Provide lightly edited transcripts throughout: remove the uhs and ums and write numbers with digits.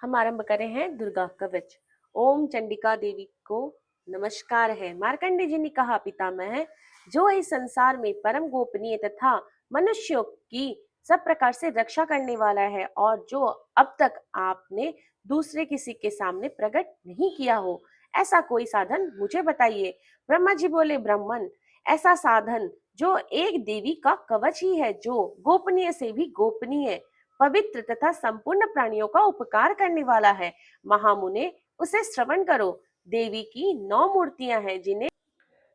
हम आरंभ करें हैं दुर्गा कवच। ओम चंडिका देवी को नमस्कार है। मार्कंडे जी ने कहा, पितामह, जो इस संसार में परम गोपनीय तथा मनुष्यों की सब प्रकार से रक्षा करने वाला है और जो अब तक आपने दूसरे किसी के सामने प्रकट नहीं किया हो, ऐसा कोई साधन मुझे बताइए। ब्रह्मा जी बोले, ब्राह्मण, ऐसा साधन जो एक देवी का कवच ही है, जो गोपनीय से भी गोपनीय, पवित्र तथा संपूर्ण प्राणियों का उपकार करने वाला है। महामुने, उसे श्रवण करो। देवी की 9 मूर्तियां हैं जिन्हें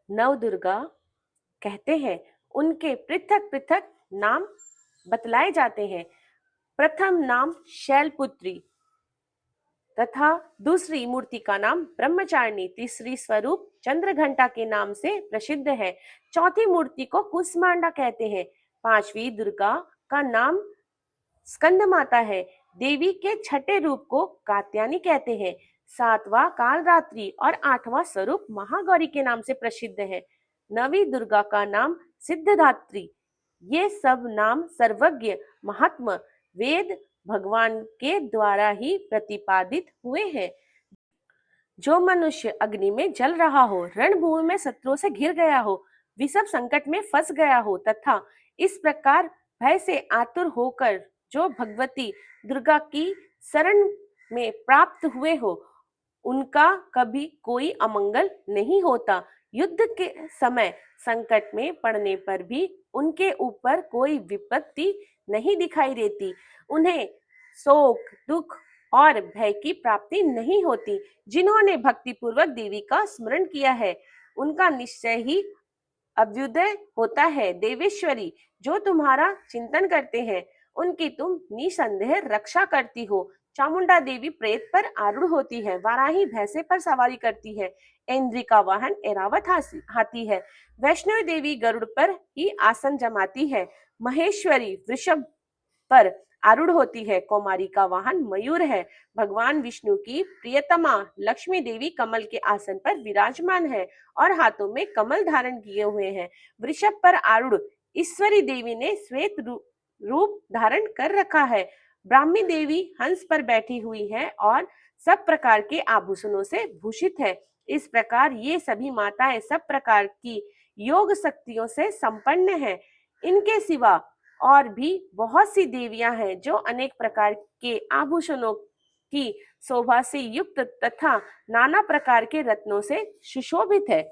नव दुर्गा कहते हैं। उनके पृथक पृथक नाम बतलाए जाते हैं। प्रथम नाम शैलपुत्री तथा दूसरी मूर्ति का नाम ब्रह्मचारिणी, तीसरी स्वरूप चंद्रघंटा के नाम से प्रसिद्ध है। चौथी मूर्ति को कुसमांडा कहते हैं। पांचवी दुर्गा का नाम स्कंद माता है। देवी के छठे रूप को कात्यायनी कहते हैं। सातवां कालरात्रि और आठवां स्वरूप महागौरी के नाम से प्रसिद्ध है। नवी दुर्गा का नाम सिद्धदात्री। ये सब नाम सर्वज्ञ महात्मा वेद भगवान के द्वारा ही प्रतिपादित हुए हैं। जो मनुष्य अग्नि में जल रहा हो, रणभूमि में शत्रुओं से घिर गया हो, विषम संकट में फंस गया हो तथा इस प्रकार भय से आतुर होकर जो भगवती दुर्गा की शरण में प्राप्त हुए हो, उनका कभी कोई अमंगल नहीं होता। युद्ध के समय संकट में पड़ने पर भी उनके ऊपर कोई विपत्ति नहीं दिखाई देती। उन्हें शोक, दुख और भय की प्राप्ति नहीं होती। जिन्होंने भक्ति पूर्वक देवी का स्मरण किया है, उनका निश्चय ही अभ्युदय होता है। देवेश्वरी, जो तुम्हारा चिंतन करते हैं, उनकी तुम निसंदेह रक्षा करती हो। चामुंडा देवी प्रेत पर आरूढ़ होती है। वाराही भैंसे पर सवारी करती है। ऐन्द्री का वाहन ऐरावत हाथी है। वैष्णवी देवी गरुड़ पर ही आसन जमाती है। महेश्वरी वृषभ पर आरूढ़ होती है। कौमारी का वाहन मयूर है। भगवान विष्णु की प्रियतमा लक्ष्मी देवी कमल के आसन पर विराजमान है और हाथों में कमल धारण किए हुए हैं। वृषभ पर आरूढ़ ईश्वरी देवी ने श्वेत रूप धारण कर रखा है। ब्राह्मी देवी हंस पर बैठी हुई है और सब प्रकार के आभूषणों से भूषित है। इस प्रकार ये सभी माताएं सब प्रकार की योग शक्तियों से संपन्न हैं। इनके सिवा और भी बहुत सी देवियां हैं जो अनेक प्रकार के आभूषणों की शोभा से युक्त तथा नाना प्रकार के रत्नों से सुशोभित है।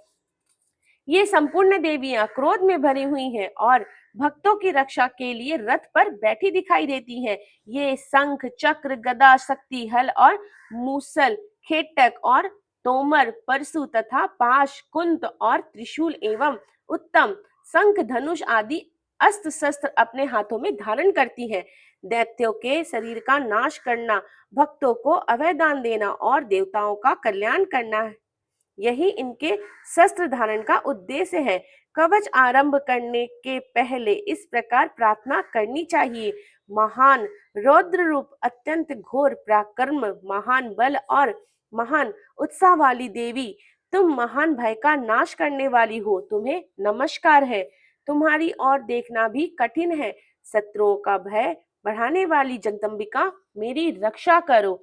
ये संपूर्ण देवियां क्रोध में भरी हुई हैं और भक्तों की रक्षा के लिए रथ पर बैठी दिखाई देती हैं। ये शंख, चक्र, गदा, शक्ति, हल और मूसल, खेटक और तोमर, परशु तथा पाश, कुंत और त्रिशूल एवं उत्तम शंख, धनुष आदि अस्त्र शस्त्र अपने हाथों में धारण करती है। दैत्यों के शरीर का नाश करना, भक्तों को अभय दान देना और देवताओं का कल्याण करना, यही इनके शस्त्र धारण का उद्देश्य है। कवच आरंभ करने के पहले इस प्रकार प्रार्थना करनी चाहिए। महान रौद्र रूप, अत्यंत घोर पराक्रम, महान बल और महान उत्साह वाली देवी, तुम महान भय का नाश करने वाली हो, तुम्हें नमस्कार है। तुम्हारी ओर देखना भी कठिन है। शत्रुओं का भय बढ़ाने वाली जगदम्बिका, मेरी रक्षा करो।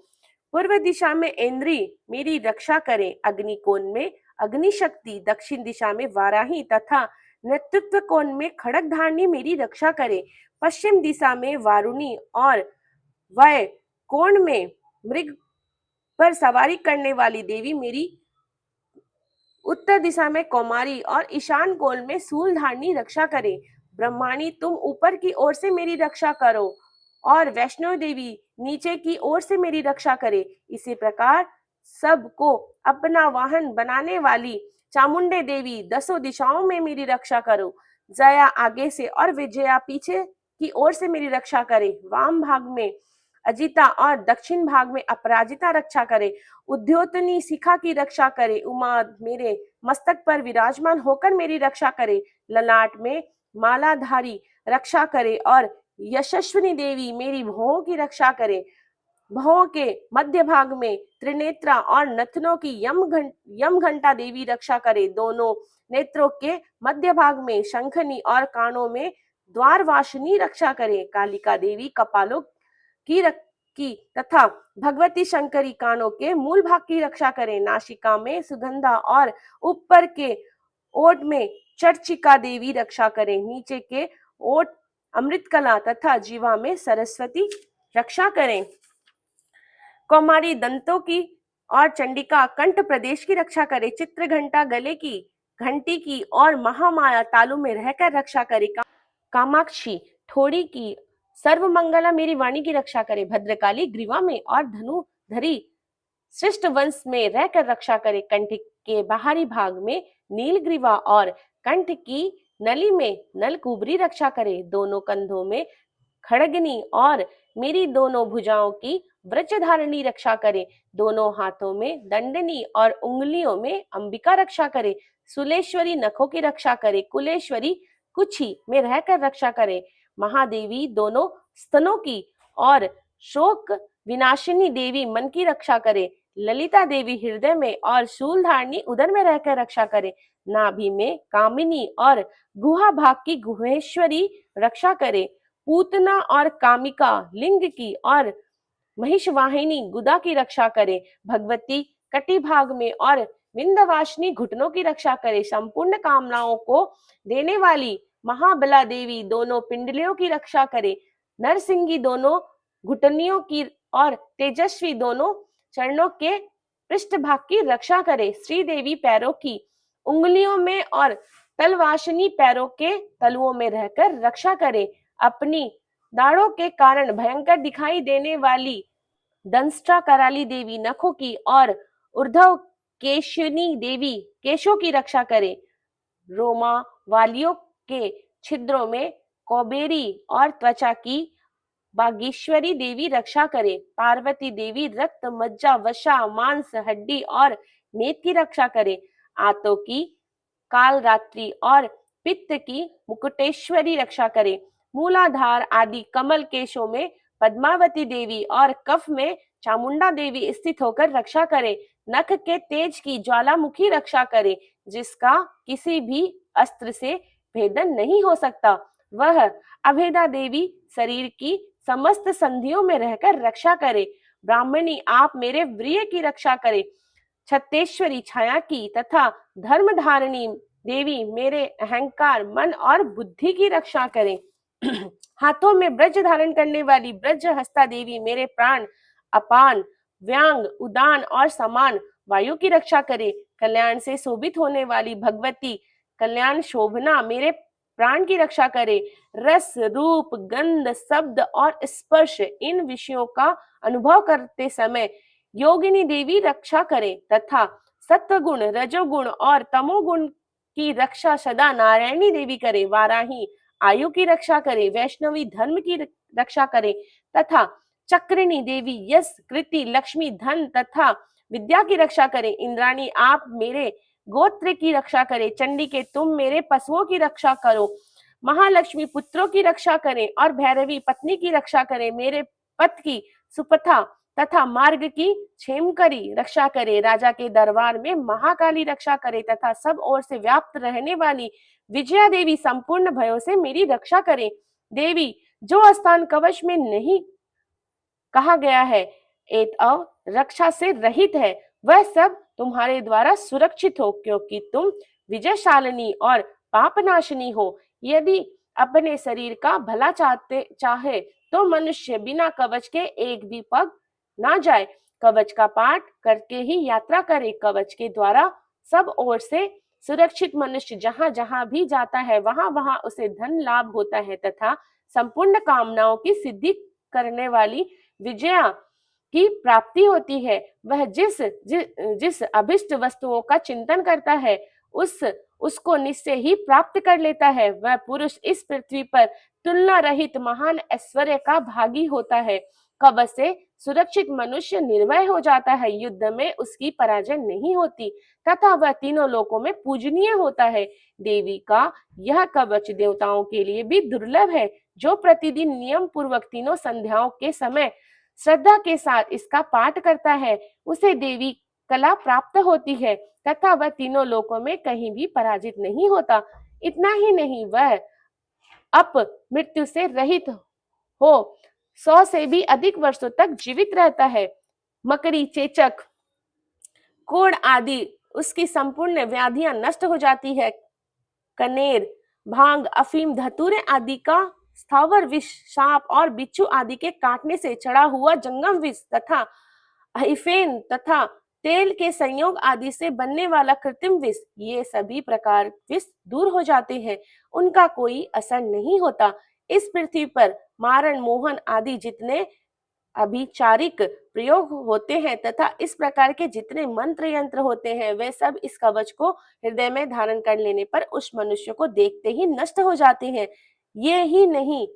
पूर्व दिशा में ऐन्द्री, मेरी रक्षा करें। अग्नि कोण में अग्नि शक्ति, दक्षिण दिशा में वाराही तथा नेतृत्व कोण में खड़ग धारणी मेरी रक्षा करें। पश्चिम दिशा में वारुणी और वय कोण में मृग पर सवारी करने वाली देवी मेरी, उत्तर दिशा में कौमारी और ईशान कोण में शूल धारणी रक्षा करें। ब्रह्माणी, तुम ऊपर की ओर से मेरी रक्षा करो और वैष्णो देवी नीचे की ओर से मेरी रक्षा करे। इसी प्रकार सबको अपना वाहन बनाने वाली चामुंडे देवी, दसों दिशाओं में मेरी रक्षा करो। जया आगे से और विजया पीछे की ओर से मेरी रक्षा करे। वाम भाग में अजिता और दक्षिण भाग में अपराजिता रक्षा करे। उद्योतनी शिखा की रक्षा करे। उमा मेरे मस्तक पर विराजमान होकर मेरी रक्षा करे। ललाट में मालाधारी रक्षा करे और यशस्विनी देवी मेरी भौहों की रक्षा करे। भौहों के मध्य भाग में त्रिनेत्रा और नथनों की यम घंटा देवी रक्षा करे। दोनों नेत्रों के मध्य भाग में शंखनी और कानों में द्वारवासिनी रक्षा करे। कालिका देवी कपालों की की तथा भगवती शंकरी कानों के मूल भाग की रक्षा करें। नासिका में सुगंधा और ऊपर के ओठ में चर्चिका देवी रक्षा करें। नीचे के ओठ अमृतकला तथा जीवा में सरस्वती रक्षा करें। कौमारी दंतों की और चंडिका कंठ प्रदेश की रक्षा करे। चित्र घंटा गले की घंटी की और महामाया तालु में रहकर रक्षा करे। कामाक्षी ठोड़ी की सर्वमंगला मेरी वाणी की रक्षा करे। भद्रकाली ग्रीवा में और धनुधरी श्रेष्ठ वंश में रहकर रक्षा करे। कंठ के बाहरी भाग में नीलग्रीवा और कंठ की नली में नलकुबरी रक्षा करे। दोनों कंधों में खड़गनी और मेरी दोनों भुजाओं की व्रजधारणी रक्षा करे। दोनों हाथों में दंडनी और उंगलियों में अंबिका रक्षा करे। सुलेश्वरी नखों की रक्षा करे। कुलेश्वरी कुछी में रहकर रक्षा करे। महादेवी दोनों स्तनों की और शोक विनाशिनी देवी मन की रक्षा करे। ललिता देवी हृदय में और शूलधारणी उदर में रहकर रक्षा करे। नाभि में कामिनी और गुहा भाग की गुहेश्वरी रक्षा करे। पूतना और कामिका लिंग की और महिषवाहिनी गुदा की रक्षा करे। भगवती कटी भाग में और विंध्यवासिनी घुटनों की रक्षा करे। संपूर्ण कामनाओं को देने वाली महाबला देवी दोनों पिंडलियों की रक्षा करे। नरसिंगी दोनों घुटनियों की और तेजस्वी दोनों चरणों के पृष्ठ भाग की रक्षा करे। श्री देवी पैरों की उंगलियों में और तलवासिनी पैरों के तलुओं में रहकर रक्षा करे। अपनी दाढ़ों के कारण भयंकर दिखाई देने वाली दंष्ट्रा कराली देवी नखों की और ऊर्ध्व केशनी देवी केशों की रक्षा करे। रोमा वालियों के छिद्रों में कौबेरी और त्वचा की बागेश्वरी देवी रक्षा करे। पार्वती देवी रक्त मज्जा वसा मांस हड्डी और मेद की रक्षा करे। आंतों की कालरात्रि और पित्त की मुकुटेश्वरी रक्षा करे। मूलाधार आदि कमल केशों में पद्मावती देवी और कफ में चामुंडा देवी स्थित होकर रक्षा करे। नख के तेज की ज्वालामुखी रक्षा करे, जिसका किसी भी अस्त्र से भेदन नहीं हो सकता। वह अभेदा देवी शरीर की समस्त संधियों में रहकर रक्षा करे। ब्राह्मणी आप मेरे व्रिय की रक्षा करे। छत्तेश्वरी छाया की तथा धर्म धारणी देवी मेरे अहंकार मन और बुद्धि की रक्षा करें। हाथों में ब्रज धारण करने वाली ब्रज हस्ता देवी मेरे प्राण अपान व्यांग उदान और समान वायु की रक्षा करे। कल्याण से शोभित होने वाली भगवती कल्याण शोभना मेरे प्राण की रक्षा करे। रस रूप गंध शब्द और स्पर्श इन विषयों का अनुभव करते समय योगिनी देवी रक्षा करे तथा सत्वगुण रजोगुण और तमोगुण की रक्षा सदा नारायणी देवी करे। वाराही आयु की रक्षा करे। वैष्णवी धर्म की रक्षा करे तथा चक्रिणी देवी यश कृति लक्ष्मी धन तथा विद्या की रक्षा करे। इंद्राणी आप मेरे गोत्र की रक्षा करे। चंडी के तुम मेरे पशुओं की रक्षा करो। महालक्ष्मी पुत्रों की रक्षा करें और भैरवी पत्नी की रक्षा करे। मेरे पथ की सुपथा तथा मार्ग की क्षेमकरी रक्षा करे। राजा के दरबार में महाकाली रक्षा करे तथा सब ओर से व्याप्त रहने वाली विजया देवी संपूर्ण भयों से मेरी रक्षा करे। देवी जो स्थान कवच में नहीं कहा गया है एक अव रक्षा से रहित है, वह सब तुम्हारे द्वारा सुरक्षित हो, क्योंकि तुम विजयशालिनी और पापनाशिनी हो। यदि अपने शरीर का भला चाहे तो मनुष्य बिना कवच के एक भी पग ना जाए। कवच का पाठ करके ही यात्रा करे। कवच के द्वारा सब ओर से सुरक्षित मनुष्य जहां जहां भी जाता है वहां वहां उसे धन लाभ होता है तथा संपूर्ण कामनाओं की सिद्धि करने वाली विजया की प्राप्ति होती है। वह जिस अभिष्ट वस्तुओं का चिंतन करता है उसको निश्चय ही प्राप्त कर लेता है। वह पुरुष इस पृथ्वी पर तुलना रहित महान ऐश्वर्य का भागी होता है। कवच से सुरक्षित मनुष्य निर्भय हो जाता है। युद्ध में उसकी पराजय नहीं होती तथा वह तीनों लोकों में पूजनीय होता है। देवी का यह कवच देवताओं के लिए भी दुर्लभ है। जो प्रतिदिन नियम पूर्वक तीनों संध्याओं के समय श्रद्धा के साथ इसका पाठ करता है उसे देवी कला प्राप्त होती है तथा वह तीनों लोकों में कहीं भी पराजित नहीं होता। इतना ही नहीं, वह अप मृत्यु से रहित हो 100 से भी अधिक वर्षों तक जीवित रहता है। मकड़ी, चेचक, कोढ़ आदि उसकी संपूर्ण व्याधियां नष्ट हो जाती है। कनेर, भांग, अफीम, धतूरे आदि का स्थावर विष, सांप और बिच्छू आदि के काटने से चढ़ा हुआ जंगम विष तथा हाइफेन तथा तेल के संयोग आदि से बनने वाला कृत्रिम विष, ये सभी प्रकार विष दूर हो जाते हैं, उनका कोई असर नहीं होता। इस पृथ्वी पर मारण, मोहन आदि जितने अभिचारिक प्रयोग होते हैं तथा इस प्रकार के जितने मंत्र यंत्र होते हैं, वे सब इस कवच को हृदय में धारण कर लेने पर उस मनुष्य को देखते ही नष्ट हो जाते हैं। ये ही नहीं,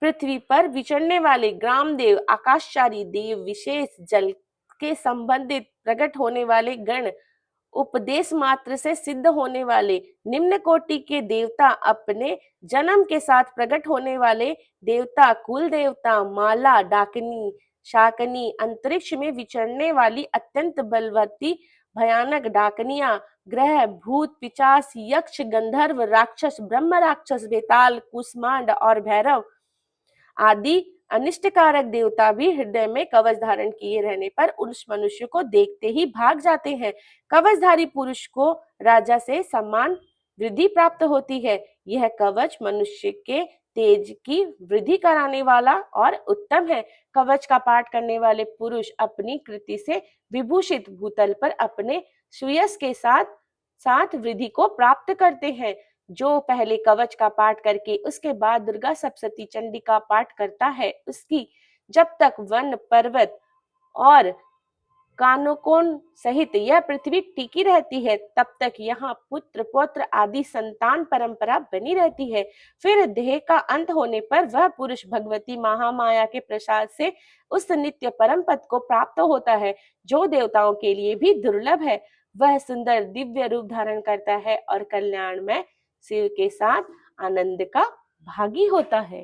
पृथ्वी पर विचरने वाले ग्रामदेव, आकाशचारी देव, विशेष जल के संबंधित प्रकट होने वाले गण, उपदेश मात्र से सिद्ध होने वाले निम्न कोटि के देवता, अपने जन्म के साथ प्रकट होने वाले देवता, कुल देवता, माला, डाकनी, शाकनी, अंतरिक्ष में विचरने वाली अत्यंत बलवती भयानक डाकनिया, ग्रह, भूत, पिचास, यक्ष, गंधर्व, राक्षस, ब्रह्म राक्षस, बेताल, कुष्मांड और भैरव आदि अनिष्टकारक देवता भी हृदय में कवच धारण किए रहने पर उस मनुष्य को देखते ही भाग जाते हैं। कवचधारी पुरुष को राजा से सम्मान वृद्धि प्राप्त होती है। यह कवच मनुष्य के तेज की वृद्धि कराने वाला और उत्तम है। कवच का पाठ करने वाले पुरुष अपनी कृति से विभूषित भूतल पर अपने सुयश के साथ साथ वृद्धि को प्राप्त करते हैं। जो पहले कवच का पाठ करके उसके बाद दुर्गा सप्तशती चंडी का पाठ करता है, उसकी जब तक वन, पर्वत और कानकों सहित यह पृथ्वी टिकी रहती है, तब तक यहाँ पुत्र, पौत्र आदि संतान परंपरा बनी रहती है। फिर देह का अंत होने पर वह पुरुष भगवती महामाया के प्रसाद से उस नित्य परम पद को प्राप्त होता है, जो देवताओं के लिए भी दुर्लभ है। वह सुंदर दिव्य रूप धारण करता है और कल्याण में शिव के साथ आनंद का भागी होता है।